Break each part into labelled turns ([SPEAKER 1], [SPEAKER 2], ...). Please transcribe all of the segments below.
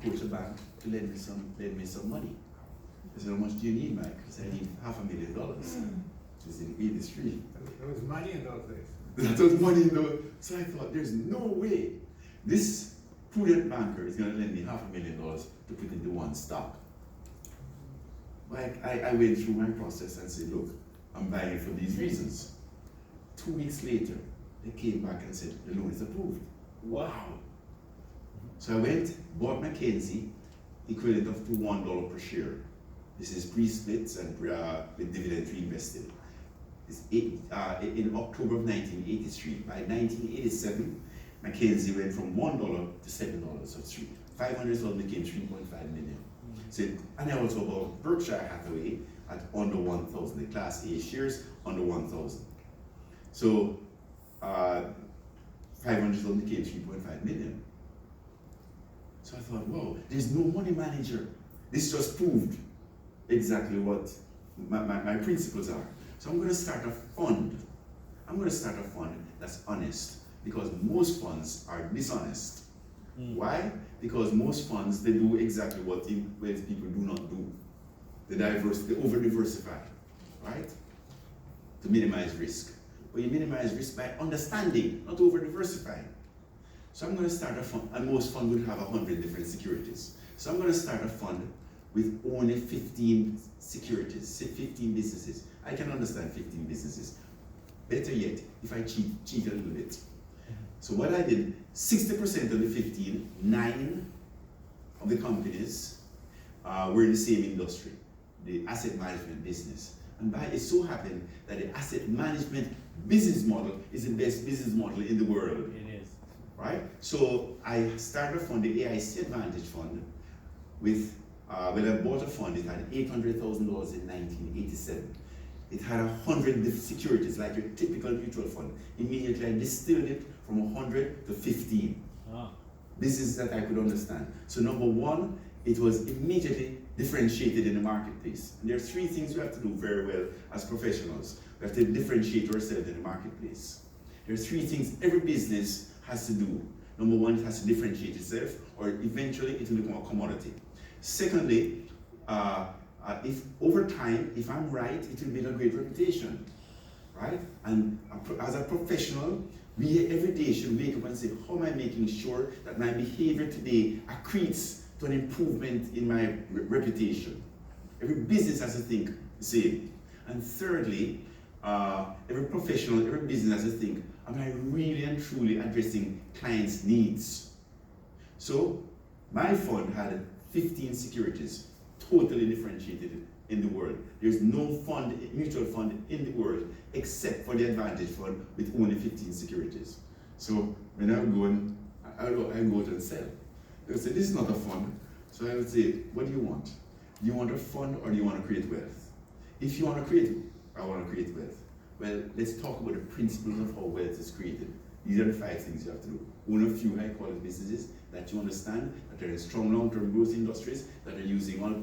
[SPEAKER 1] approached a bank to lend me some money. I said, how much do you need, Mike? I said, I need $500,000. It's in 83.
[SPEAKER 2] There was money in those days.
[SPEAKER 1] That was money in those. So I thought, there's no way this prudent banker is going to lend me $500,000 to put into one stock. But I went through my process and said, look, I'm buying it for these reasons. 2 weeks later, they came back and said, the loan is approved. Wow. So I went, bought Mackenzie, equivalent of to $1 per share. This is pre-splits and with dividend reinvested. It's in October of 1983. By 1987, Mackenzie went from $1 to $7. So 500,000 became 3.5 million. So, and I also bought Berkshire Hathaway at under 1,000, the Class A shares under 1,000. So 500,000 became 3.5 million. So I thought, wow, there's no money manager. This just proved exactly what my principles are. So I'm going to start a fund. I'm going to start a fund that's honest, because most funds are dishonest. Why? Because most funds, they do exactly what wealthy people do not do. They over-diversify, right? To minimize risk. But you minimize risk by understanding, not over-diversifying. So I'm going to start a fund, and most funds would have 100 different securities. So I'm going to start a fund with only 15 securities, say 15 businesses. I can understand 15 businesses. Better yet, if I cheat a little bit. So what I did, 60% of the 15, 9 of the companies were in the same industry, the asset management business. And it so happened that the asset management business model is the best business model in the world.
[SPEAKER 3] It is.
[SPEAKER 1] Right? So I started a fund, the AIC Advantage Fund, with, when I bought a fund, it had $800,000 in 1987. It had 100 securities, like your typical mutual fund. Immediately I distilled it from 100 to 15. Businesses that I could understand. So number one, it was immediately differentiated in the marketplace. And there are 3 things we have to do very well as professionals. We have to differentiate ourselves in the marketplace. There are 3 things every business has to do. Number one, it has to differentiate itself, or eventually it will become a commodity. Secondly, if over time, if I'm right, it will build a great reputation, right? And as a professional, we every day should wake up and say, how am I making sure that my behavior today accretes to an improvement in my reputation? Every business has to think the same. And thirdly, every professional, every business has to think, am I really and truly addressing clients' needs? So my fund had 15 securities, totally differentiated in the world. There's no fund, mutual fund in the world except for the Advantage Fund with only 15 securities. So when I go out and sell, they would say, this is not a fund. So I would say, what do you want? Do you want a fund or do you want to create wealth? If you want to create, I want to create wealth. Well, let's talk about the principles of how wealth is created. These are the 5 things you have to do. Own a few high-quality businesses that you understand, that are in strong long-term growth industries, that are using other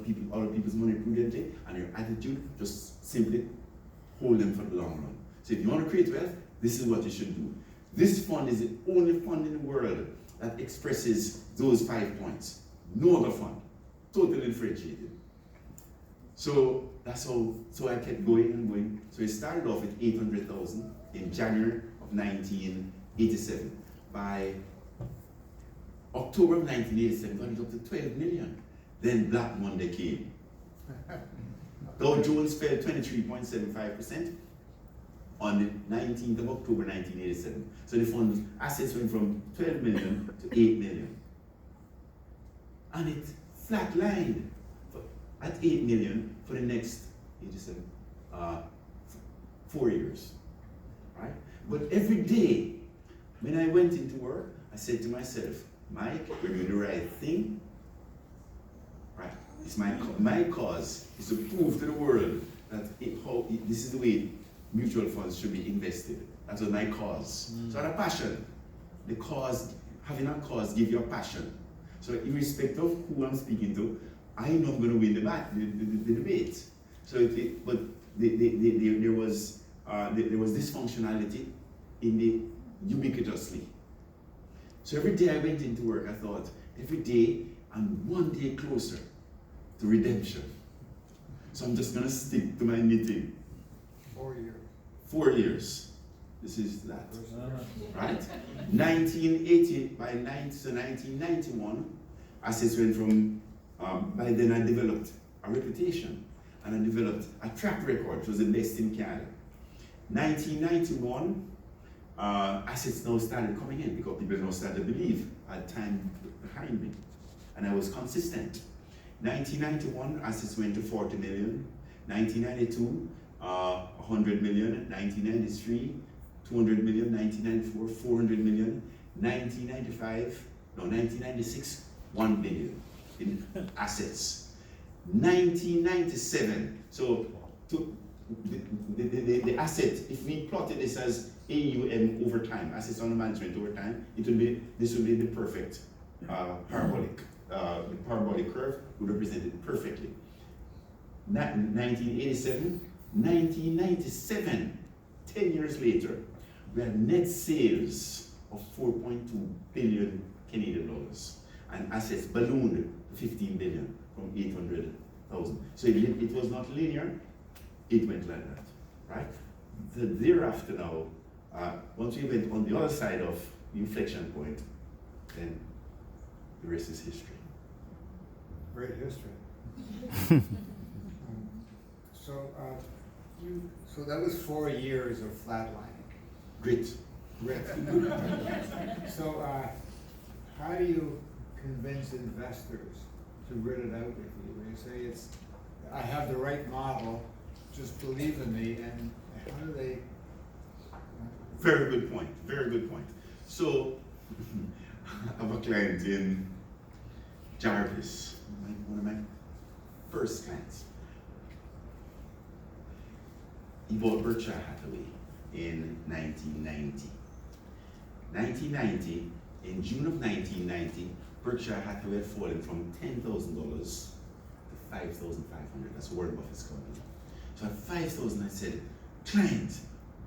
[SPEAKER 1] people's money prudently, and your attitude, just simply hold them for the long run. So if you want to create wealth, this is what you should do. This fund is the only fund in the world that expresses those 5 points. No other fund. Totally differentiated. So that's how, so I kept going and going. So it started off with 800,000 in January of 1987. By October of 1987, got it up to 12 million. Then Black Monday came. Dow Jones fell 23.75% on the 19th of October 1987. So the fund's assets went from 12 million to 8 million. And it flatlined at 8 million for the next 87, 4 years, right? But every day, when I went into work, I said to myself, Mike, we're doing the right thing, right? It's my cause is to prove to the world that this is the way mutual funds should be invested. That was my cause. So I had a passion. The cause, having a cause gives you a passion. So irrespective of who I'm speaking to, I know I'm going to win the debate. So, there was this functionality in the ubiquitously. So every day I went into work, I thought, every day I'm one day closer to redemption. So I'm just gonna stick to my knitting.
[SPEAKER 2] 4 years.
[SPEAKER 1] 4 years. This is that, right? 1980 by 1991, assets went from, by then I developed a reputation and I developed a track record, which was the best in Canada. 1991, assets now started coming in because people now started to believe I had time behind me. And I was consistent. 1991, assets went to 40 million. 1992, 100 million. 1993, 200 million. 1994, 400 million. 1996, 1 billion in assets. 1997, so the asset, if we plotted this as AUM over time, assets under management over time, this would be the perfect parabolic. The parabolic curve would represent it perfectly. 1987, 1997, 10 years later, we had net sales of 4.2 billion Canadian dollars, and assets ballooned to 15 billion from 800,000. So it was not linear, it went like that, right? Thereafter now, once we went on the other side of the inflection point, then the rest is history.
[SPEAKER 2] Great history. So that was 4 years of flatlining.
[SPEAKER 1] Grit.
[SPEAKER 2] So how do you convince investors to grit it out with you? When you say I have the right model, just believe in me, and how do they?
[SPEAKER 1] Very good point, very good point. So, I have a client in Jarvis, one of my first clients. He bought Berkshire Hathaway in 1990. 1990, in June of 1990, Berkshire Hathaway had fallen from $10,000 to $5,500. That's Warren Buffett's company. So at $5,000, I said, client,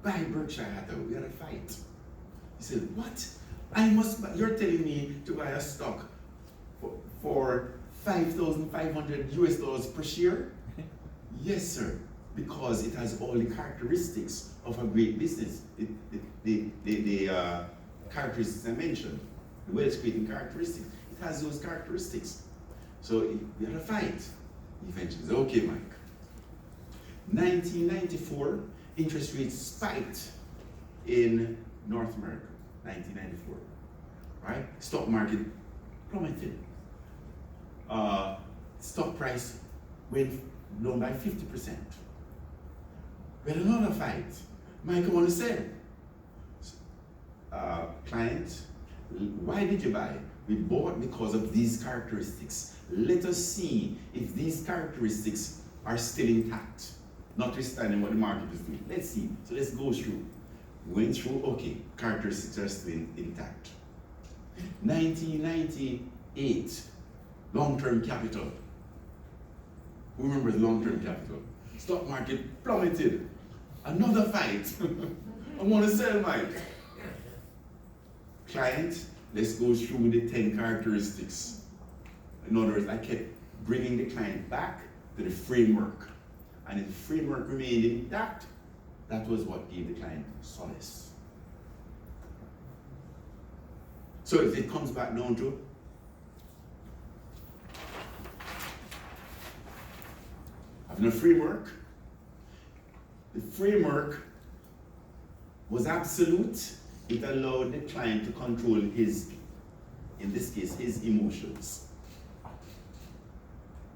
[SPEAKER 1] buy Berkshire Hathaway. We had a fight. He said, what? You're telling me to buy a stock for $5,500 US per share? Yes, sir. Because it has all the characteristics of a great business. The characteristics I mentioned, the wealth creating characteristics. It has those characteristics. So we had a fight. Eventually, said, okay, Mike. 1994, interest rates spiked in North America. 1994, right? Stock market plummeted. Stock price went down by 50%. We had another fight. Mike, I want to sell. Client, why did you buy? We bought because of these characteristics. Let us see if these characteristics are still intact, notwithstanding what the market is doing. Let's see. So let's go through. Went through, okay, characteristics are still intact. 1998, long-term capital. Who remembers long-term capital? Stock market plummeted. Another fight. I want to sell, Mike. Client, let's go through the 10 characteristics. In other words, I kept bringing the client back to the framework. And if the framework remained intact, that was what gave the client solace. So if it comes back down to having a framework, the framework was absolute. It allowed the client to control his, in this case, his emotions.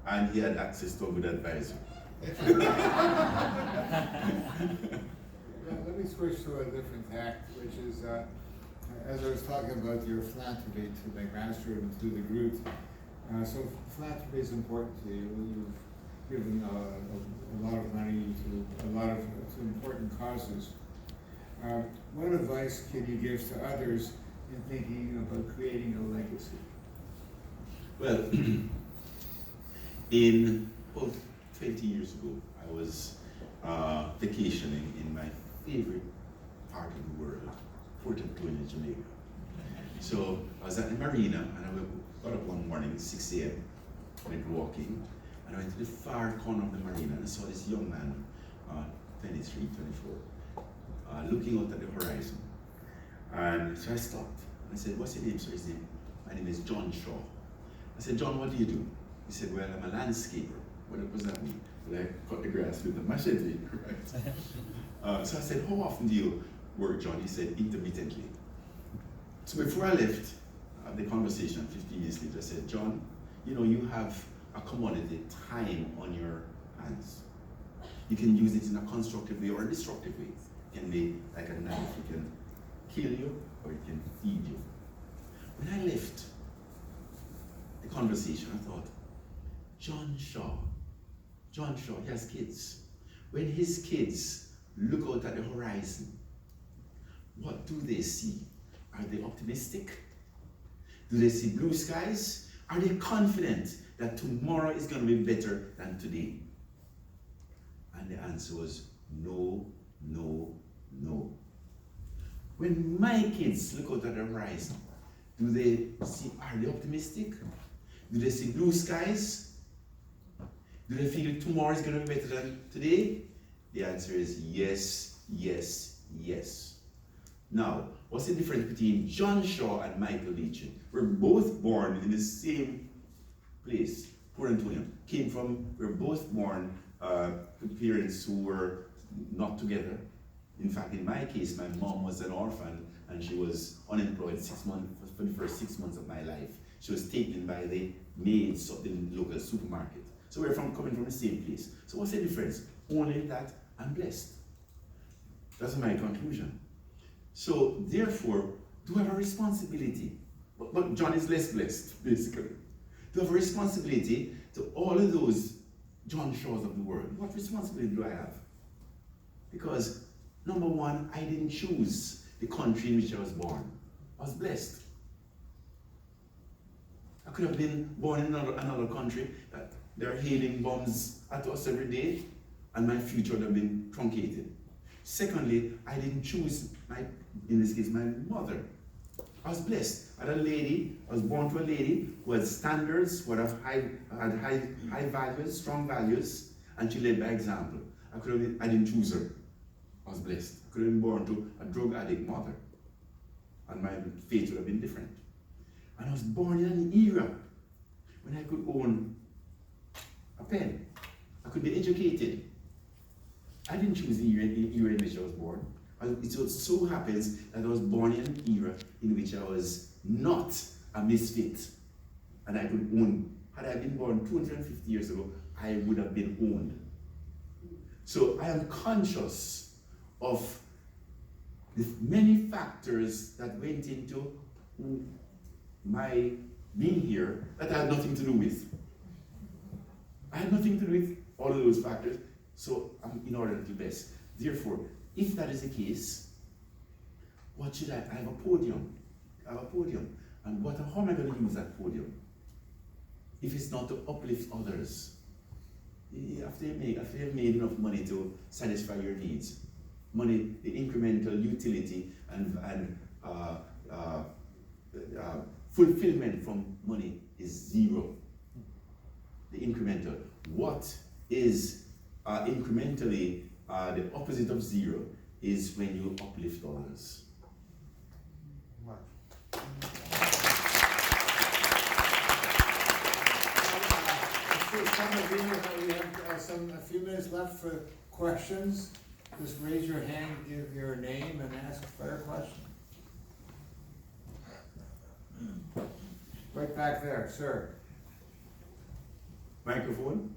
[SPEAKER 1] And he had access to a good advisor.
[SPEAKER 2] Let me switch to a different tack, which is, as I was talking about your philanthropy to McMaster and to DeGroote. So philanthropy is important to you. You've given a lot of money to important causes. What advice can you give to others in thinking about creating a legacy?
[SPEAKER 1] Well, in about 20 years ago, I was vacationing in my favorite part of the world, Pt.2 in Jamaica. So I was at the marina and I got up one morning, 6 a.m., went walking, and I went to the far corner of the marina and I saw this young man, 23, 24, looking out at the horizon. And so I stopped and I said, "What's your name, sir?" He said, "My name is John Shaw." I said, "John, what do you do?" He said, "Well, I'm a landscaper." What does that mean? Well, I cut the grass with a machete, right? So I said, "How often do you work, John?" He said, "Intermittently." So before I left the conversation 15 years later, I said, "John, you know, you have a commodity, time, on your hands. You can use it in a constructive way or a destructive way. It can be like a knife, it can kill you or it can feed you." When I left the conversation, I thought, John Shaw, he has kids. When his kids look out at the horizon, what do they see? Are they optimistic? Do they see blue skies? Are they confident that tomorrow is going to be better than today? And the answer was no, no, no. When my kids look out at the horizon, are they optimistic? Do they see blue skies? Do they feel tomorrow is going to be better than today? The answer is yes, yes, yes. Now, what's the difference between John Shaw and Michael Leachin? We're both born in the same place, Port Antonio. We're both born to parents who were not together. In fact, in my case, my mom was an orphan and she was unemployed for the first 6 months of my life. She was taken by the maids of the local supermarket. So we're coming from the same place. So what's the difference? Only that I'm blessed. That's my conclusion. So therefore, do I have a responsibility? But John is less blessed, basically. Do I have a responsibility to all of those John Shaws of the world? What responsibility do I have? Because number one, I didn't choose the country in which I was born. I was blessed. I could have been born in another country that they're hailing bombs at us every day, and my future would have been truncated. Secondly, I didn't choose, in this case, my mother. I was blessed. I was born to a lady who had standards, who had high values, strong values, and she led by example. I didn't choose her. I was blessed. I could have been born to a drug addict mother, and my fate would have been different. And I was born in an era when I could own a pen. I could be educated. I didn't choose the era in which I was born. It so happens that I was born in an era in which I was not a misfit. And I could own. Had I been born 250 years ago, I would have been owned. So I am conscious of the many factors that went into my being here that I had nothing to do with. I had nothing to do with all of those factors, so I'm in order to do best. Therefore, if that is the case, what should I have a podium. I have a podium. And how am I going to use that podium? If it's not to uplift others. After you've made enough money to satisfy your needs, money, the incremental utility and fulfillment from money is zero. The incremental. What is incrementally the opposite of zero is when you uplift others.
[SPEAKER 2] Mark. We have a few minutes left for questions. Just raise your hand, give your name, and ask a fair question. Right back there, sir.
[SPEAKER 1] Microphone?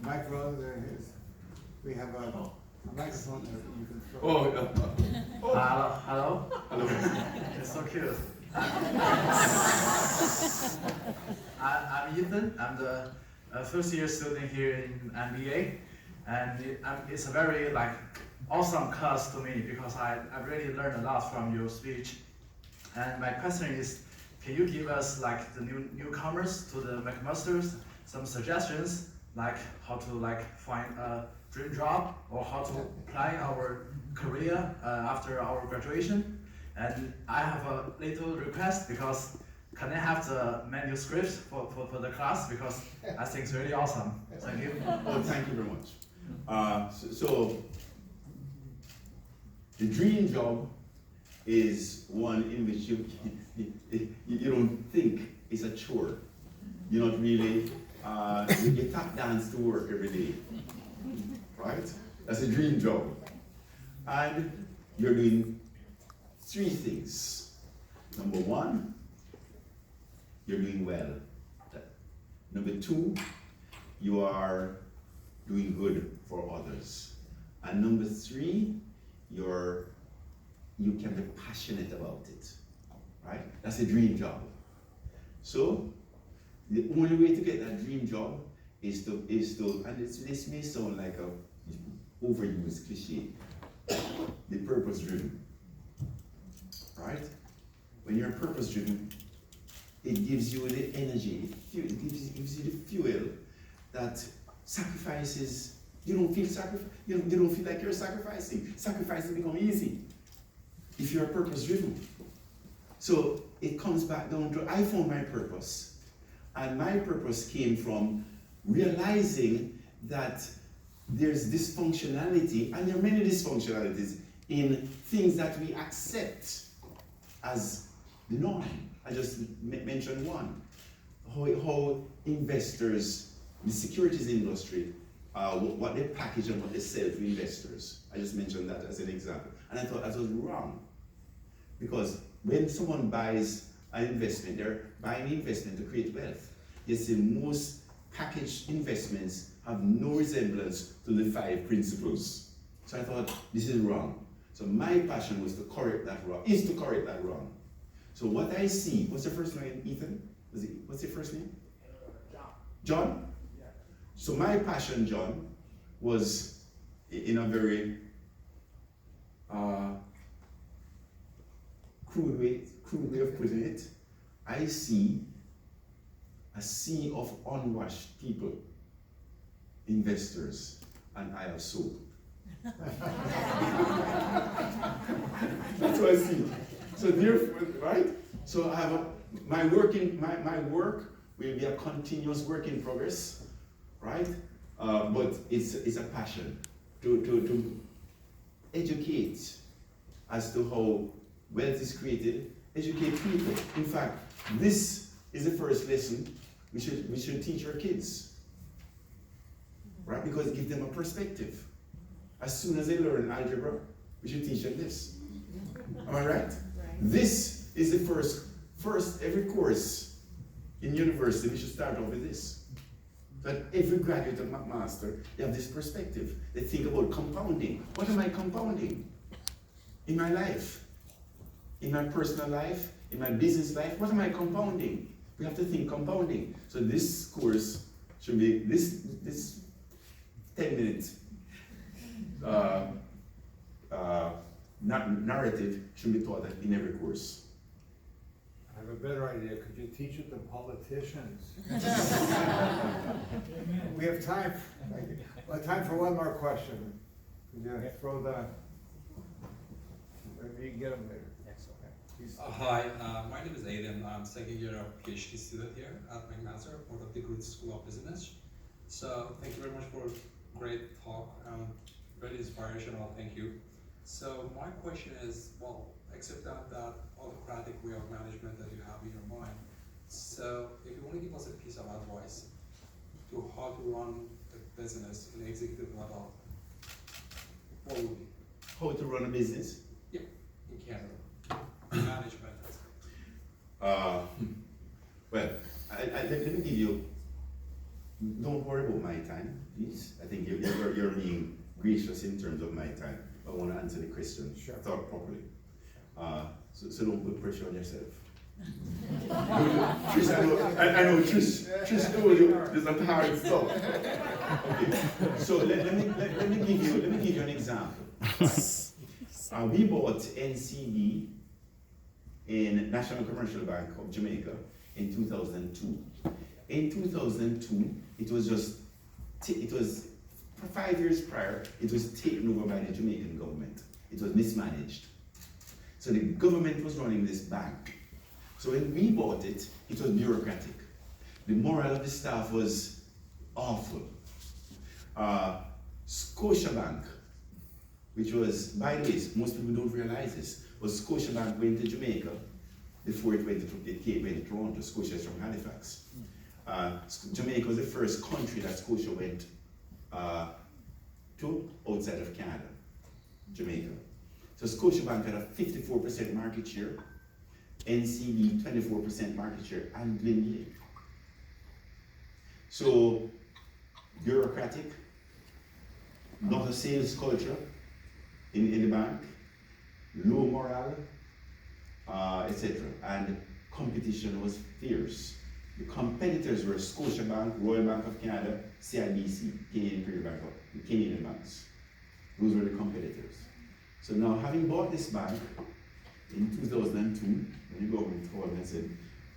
[SPEAKER 2] Microphone, there it is. We have a microphone that you can throw.
[SPEAKER 3] Hello?
[SPEAKER 1] Hello.
[SPEAKER 3] It's so cute. I'm Ethan. I'm the first year student here in MBA, and it's a very awesome class to me because I really learned a lot from your speech. And my question is, can you give us the newcomers to the McMasters some suggestions, like how to find a dream job or how to apply our career after our graduation? And I have a little request because can I have the manuscript for the class, because I think it's really awesome. Thank you.
[SPEAKER 1] Oh, thank you very much. So the dream job is one in which you don't think it's a chore. You're not really, you tap dance to work every day, right? That's a dream job. And you're doing three things. Number one, you're doing well. Number two, you are doing good for others. And number three, you can be passionate about it, right? That's a dream job. So the only way to get that dream job is to, and this may sound like a overused cliche, the purpose driven, right? When you're purpose driven, it gives you the energy, it gives you the fuel that sacrifices. You don't feel like you're sacrificing. Sacrifices become easy if you're purpose driven. So it comes back down to, I found my purpose. And my purpose came from realizing that there's dysfunctionality, and there are many dysfunctionalities in things that we accept as the norm. I just mentioned one. How investors, the securities industry, what they package and what they sell to investors. I just mentioned that as an example. And I thought that was wrong. Because when someone buys an investment, they're buying an investment to create wealth. You see, most packaged investments have no resemblance to the 5 principles. So I thought, this is wrong. So my passion was to correct that wrong, is to correct that wrong. So what I see, what's your first name, Ethan? What's your first name?
[SPEAKER 4] John.
[SPEAKER 1] John?
[SPEAKER 4] Yeah.
[SPEAKER 1] So my passion, John, was in a very crude way of putting it. I see a sea of unwashed people, investors, and I have soap. That's what I see. So therefore, right? So I have my work will be a continuous work in progress, right? But it's a passion to educate as to how wealth is created, educate people. In fact, this is the first lesson we should teach our kids, right? Because it gives them a perspective. As soon as they learn algebra, we should teach them this. Am I right? This is the first every course in university, we should start off with this. That every graduate of master, they have this perspective. They think about compounding. What am I compounding? In my life, in my personal life, in my business life, what am I compounding? We have to think compounding. So this course should be, this 10 minutes narrative should be taught in every course.
[SPEAKER 2] I have a better idea. Could you teach it to politicians? We have time. Time for one more question. Could you throw the? Maybe you can get them later.
[SPEAKER 4] Yes, okay.
[SPEAKER 5] Hi, my name is Aiden. I'm second year of PhD student here at McMaster, part of the DeGroote School of Business. So thank you very much for a great talk. Very inspirational. Thank you. So my question is, well, accept that autocratic way of management that you have in your mind. So if you want to give us a piece of advice to how to run a business in executive level, what would it be?
[SPEAKER 1] How to run a business?
[SPEAKER 5] Yeah, in Canada. Management.
[SPEAKER 1] Well, let me give you, don't worry about my time, please. I think you're being gracious in terms of my time. I want to answer the question thought properly. So don't put pressure on yourself. Trish, I know Trish told you there's a hard stop. Okay. So let me give you an example. Right? We bought NCB in National Commercial Bank of Jamaica in 2002. In 2002, it was for 5 years prior, it was taken over by the Jamaican government. It was mismanaged. So the government was running this bank. So when we bought it, it was bureaucratic. The morale of the staff was awful. Scotiabank, which was, by the way, most people don't realize this, but Scotiabank went to Jamaica before it went to Toronto. Scotia is from Halifax. Jamaica was the first country that Scotia went to outside of Canada, Jamaica. So Scotiabank had a 54% market share, NCB 24% market share, and Glenveagh. So bureaucratic, not a sales culture in the bank, low morale, etc. And competition was fierce. The competitors were Scotiabank, Royal Bank of Canada, CIBC, Canadian banks. Those were the competitors. So now, having bought this bank in 2002, when the government called and said,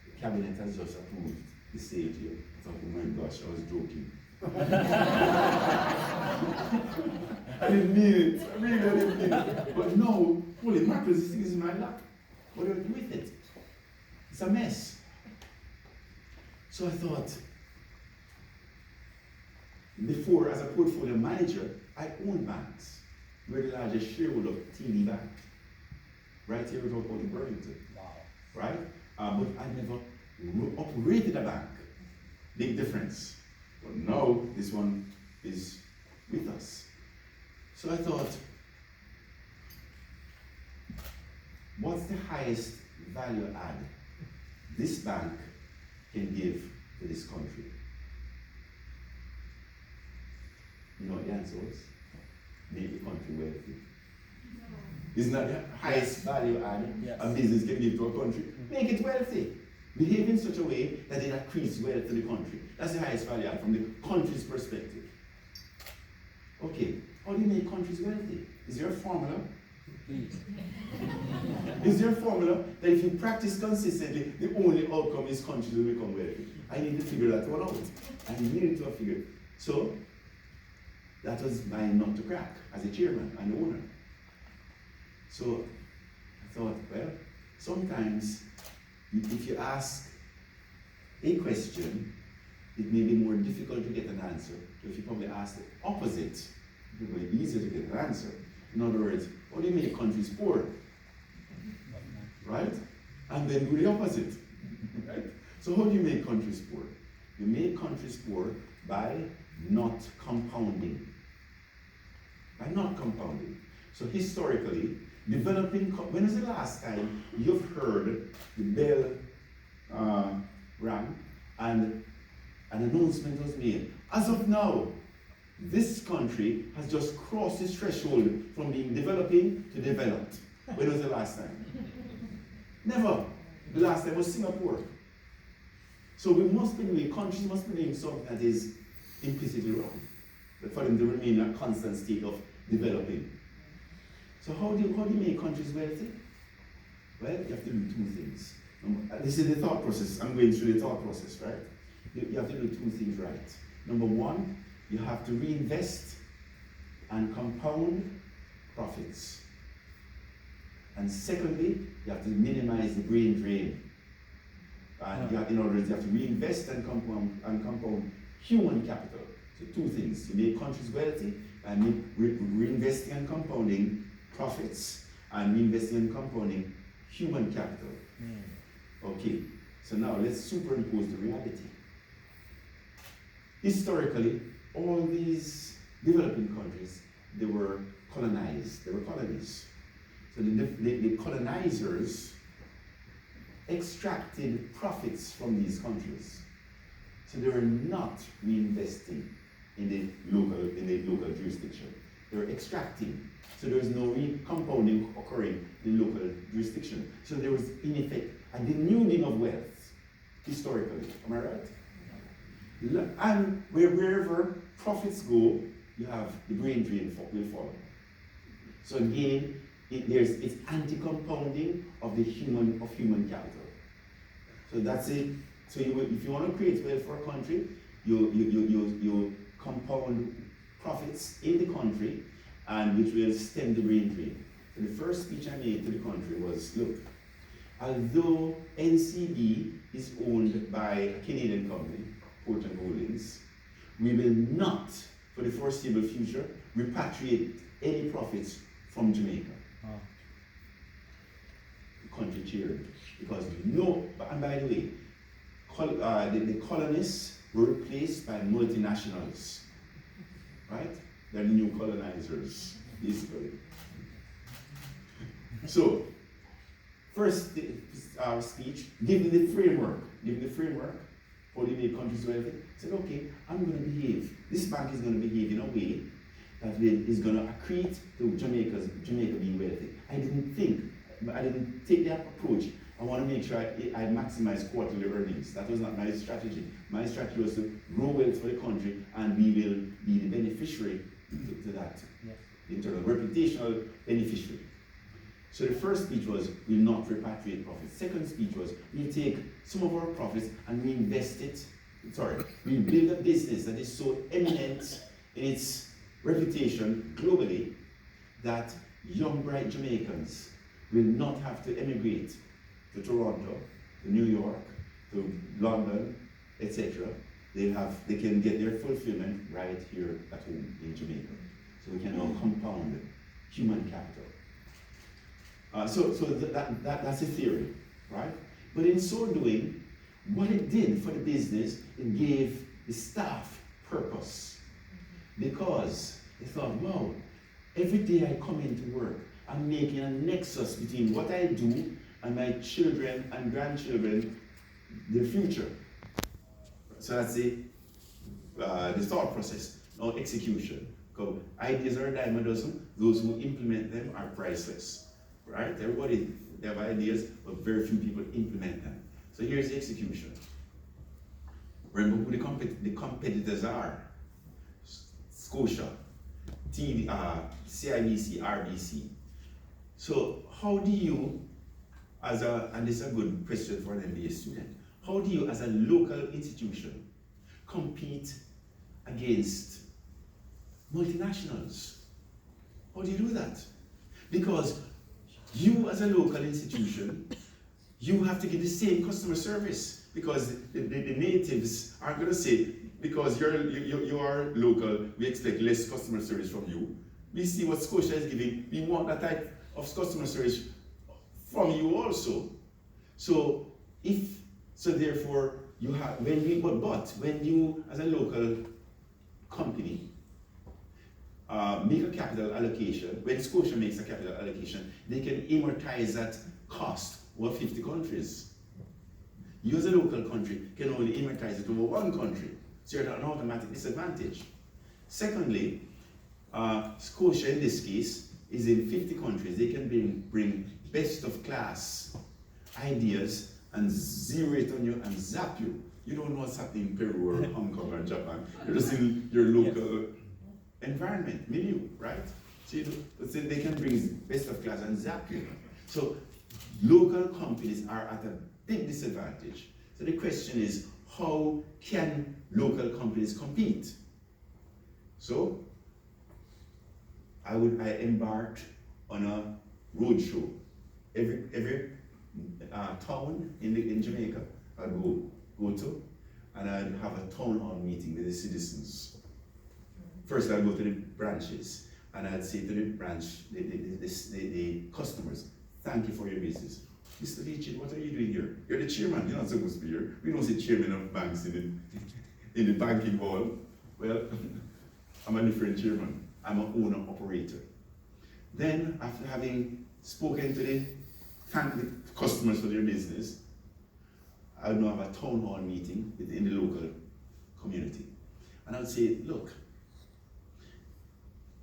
[SPEAKER 1] the cabinet has just approved the sale here, I thought, oh my gosh, I was joking. I didn't mean it. I really didn't mean it. But no, holy mackerel, this thing is in my lap. What do I do with it? It's a mess. So I thought, before, as a portfolio manager, I own banks. We're the largest shareholder of TD Bank. Right here, we talk about in Burlington.
[SPEAKER 4] Wow.
[SPEAKER 1] Right? But I never operated a bank. Big difference. But now, this one is with us. So I thought, what's the highest value add this bank can give to this country? You know what the answer was? Make the country wealthy. Isn't that the highest value add
[SPEAKER 4] Yes.
[SPEAKER 1] a business can give to a country? Make it wealthy. Behave in such a way that it accretes wealth to the country. That's the highest value add from the country's perspective. Okay, how do you make countries wealthy? Is there a formula?
[SPEAKER 4] Please.
[SPEAKER 1] Is there a formula that if you practice consistently, the only outcome is countries will become wealthy? I need to figure that one out. I needed to have figured. So, that was my nut to crack as a chairman and owner. So, I thought, well, sometimes if you ask a question, it may be more difficult to get an answer. If you probably ask the opposite, it will be easier to get an answer. In other words, how do you make countries poor? Right? And then do the opposite. Right? So how do you make countries poor? You make countries poor by not compounding. By not compounding. So historically, when was the last time you've heard the bell rang and an announcement was made? As of now, this country has just crossed its threshold from being developing to developed. When was the last time? Never. The last time was Singapore. So countries must be doing something that is implicitly wrong, but for them to remain in a constant state of developing. So how do you make countries wealthy? Well, you have to do two things. This is the thought process. I'm going through the thought process, right? You have to do two things right. Number one, you have to reinvest and compound profits. And secondly, you have to minimize the brain drain. And in other words, you have to reinvest and compound human capital. So two things. You make countries wealthy by reinvesting and compounding profits and reinvesting and compounding human capital. Okay, so now let's superimpose the reality. Historically, all these developing countries, they were colonized, they were colonies. So the colonizers extracted profits from these countries. So they were not reinvesting in the local jurisdiction. They were extracting. So there was no compounding occurring in local jurisdiction. So there was, in effect, a denuding of wealth, historically. Am I right? And wherever profits go, you have the brain drain will follow. So again, it's anti-compounding of human capital. So that's it. So if you want to create wealth for a country, you compound profits in the country, and which will stem the brain drain. So the first speech I made to the country was, look, although NCB is owned by a Canadian company, Portland Holdings, we will not, for the foreseeable future, repatriate any profits from Jamaica. The country cheered, because and by the way, the colonists were replaced by multinationals, right? They're the new colonizers, basically. So, first speech, given the framework, how do you make countries wealthy? Said, okay, I'm going to behave. This bank is going to behave in a way that is going to accrete to Jamaica being wealthy. I didn't take that approach. I want to make sure I maximize quarterly earnings. That was not my strategy. My strategy was to grow wealth for the country, and we will be the beneficiary to that, in terms of reputational beneficiary. So the first speech was, we'll not repatriate profits. Second speech was, we'll take some of our profits and reinvest it. We'll build a business that is so eminent in its reputation globally that young, bright Jamaicans will not have to emigrate to Toronto, to New York, to London, etc. They can get their fulfillment right here at home in Jamaica. So we can now compound human capital. That's a theory, right? But in so doing, what it did for the business, it gave the staff purpose. Because they thought, wow, every day I come into work, I'm making a nexus between what I do and my children and grandchildren, their future. So that's the thought process. Now execution. Because ideas are a dime a dozen. Those who implement them are priceless. Right? Everybody, they have ideas, but very few people implement them. So here's the execution. Remember who the competitors are. Scotia, CIBC, RBC. So how do you, and this is a good question for an MBA student, how do you as a local institution compete against multinationals? How do you do that? Because you as a local institution, you have to give the same customer service, because the natives are going to say, because you are local, we expect less customer service from you. We see what Scotia is giving, we want that type of customer service from you also. So therefore you have, when you as a local company make a capital allocation, when Scotia makes a capital allocation, they can amortize that cost over 50 countries. You as a local country can only amortize it over one country, so you're at an automatic disadvantage. Secondly, Scotia in this case is in 50 countries. They can bring best of class ideas and zero it on you and zap you. You don't know what's happening in Peru or Hong Kong or Japan. You're just in your local environment, milieu, right? So they can bring best of class and zap you. So local companies are at a big disadvantage. So the question is, how can local companies compete? So I embarked on a roadshow. Every town in Jamaica I'd go to, and I'd have a town hall meeting with the citizens. First I'd go to the branches, and I'd say to the branch, the customers, thank you for your business. Mr. Leachin, what are you doing here? You're the chairman, you're not supposed to be here. We don't see chairman of banks in the banking hall. Well, I'm a different chairman. I'm an owner operator. Then, after having spoken to thank the customers for their business, I would now have a town hall meeting within the local community. And I would say, look,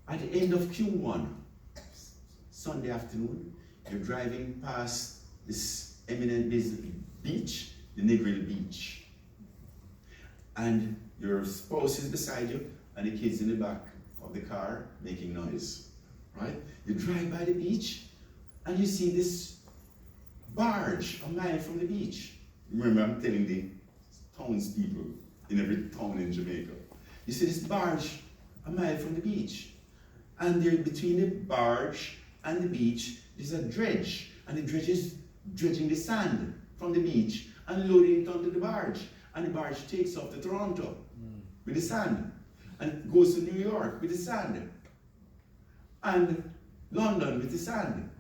[SPEAKER 1] at the end of Q1, Sunday afternoon, you're driving past this eminent beach, the Negril Beach. And your spouse is beside you, and the kids in the back of the car making noise, right? You drive by the beach, and you see this barge a mile from the beach. Remember, I'm telling the townspeople in every town in Jamaica. You see this barge a mile from the beach. And there, between the barge and the beach, there's a dredge. And the dredge is dredging the sand from the beach and loading it onto the barge. And the barge takes off to Toronto with the sand and goes to New York with the sand and London with the sand.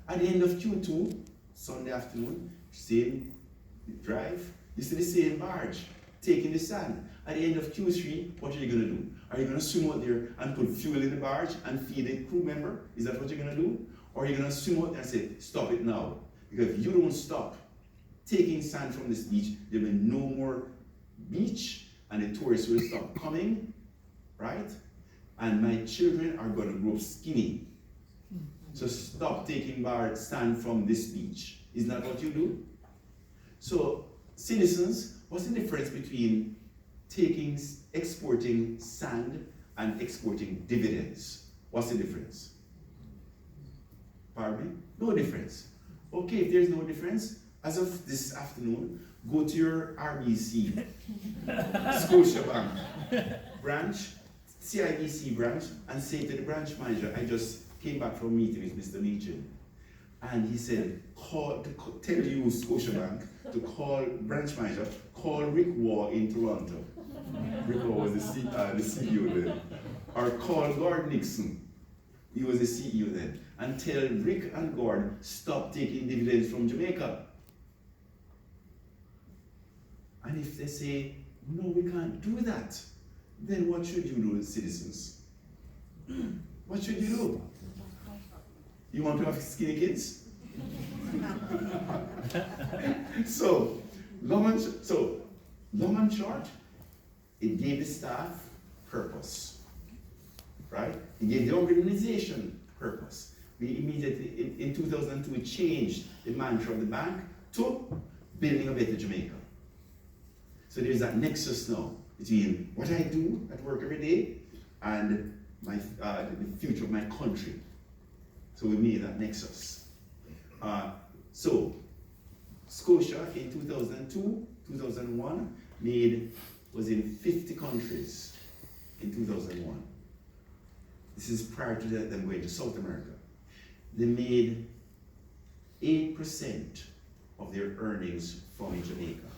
[SPEAKER 1] At the end of Q2, Sunday afternoon, same drive, you see the same barge taking the sand. At the end of Q3, what are you going to do? Are you going to swim out there and put fuel in the barge and feed the crew member? Is that what you're going to do? Or are you going to swim out there and say, stop it now? Because if you don't stop taking sand from this beach, there will be no more beach and the tourists will stop coming, right? And my children are going to grow up skinny. So stop taking sand from this beach. Isn't that what you do? So citizens, what's the difference between exporting sand and exporting dividends? What's the difference? Pardon me? No difference. Okay, if there's no difference, as of this afternoon, go to your RBC, Scotiabank branch, CIBC branch, and say to the branch manager, I just came back from a meeting with Mr. Leachin, and he said, tell you Scotiabank to call branch manager, call Rick Waugh in Toronto. Rick Waugh was the CEO then. Or call Gord Nixon, he was the CEO then, and tell Rick and Gord stop taking dividends from Jamaica. And if they say, no, we can't do that, then what should you do, citizens? What should you do? You want to have skinny kids? So, long and short, it gave the staff purpose, right? It gave the organization purpose. We immediately, in 2002, changed the mantra of the bank to building a better Jamaica. So there's that nexus now between what I do at work every day and the future of my country. So we made that nexus. So Scotia in 2002, 2001 was in 50 countries in 2001. This is prior to them going to South America. They made 8% of their earnings from Jamaica.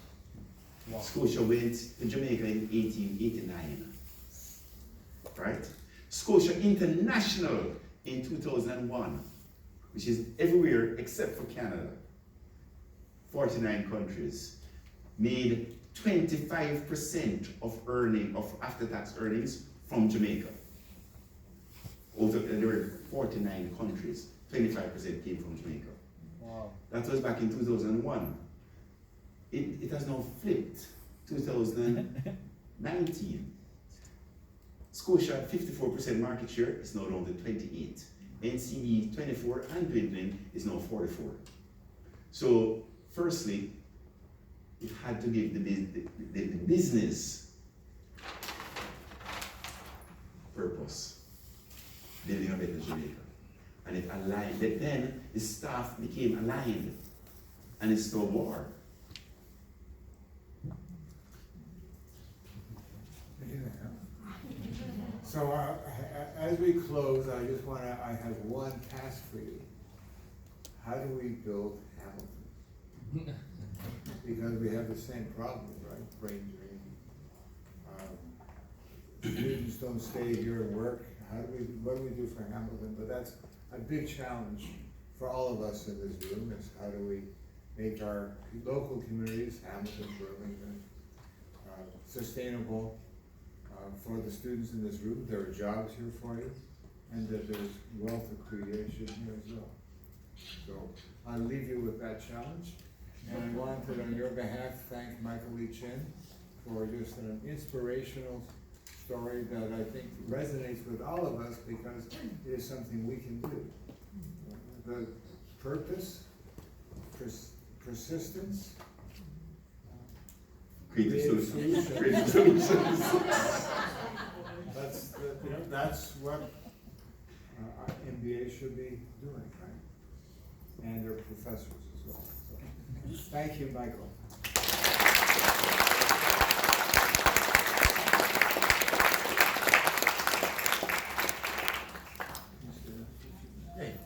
[SPEAKER 1] Wow. Scotia went to Jamaica in 1889, right? Scotia International in 2001, which is everywhere except for Canada, 49 countries, made 25% of after-tax earnings from Jamaica. There were 49 countries, 25% came from Jamaica. Wow. That was back in 2001. It has now flipped, 2019. Scotia at 54% market share is now down to 28. NCE 24 and dwindling is now 44. So, firstly, it had to give the business purpose, building a better Jamaica. And it aligned, then the staff became aligned, and it's still war.
[SPEAKER 2] So as we close, I have one task for you. How do we build Hamilton? Because we have the same problem, right? Brain drain. Students don't stay here and work. What do we do for Hamilton? But that's a big challenge for all of us in this room, is how do we make our local communities, Hamilton, Burlington, sustainable for the students in this room. There are jobs here for you, and that there's wealth of creation here as well. So I'll leave you with that challenge. And I wanted, on your behalf, thank Michael Lee Chin for just an inspirational story that I think resonates with all of us, because it is something we can do. The purpose, persistence, creative solutions. That's what our MBA should be doing, right? And their professors as well. So, thank you, Michael.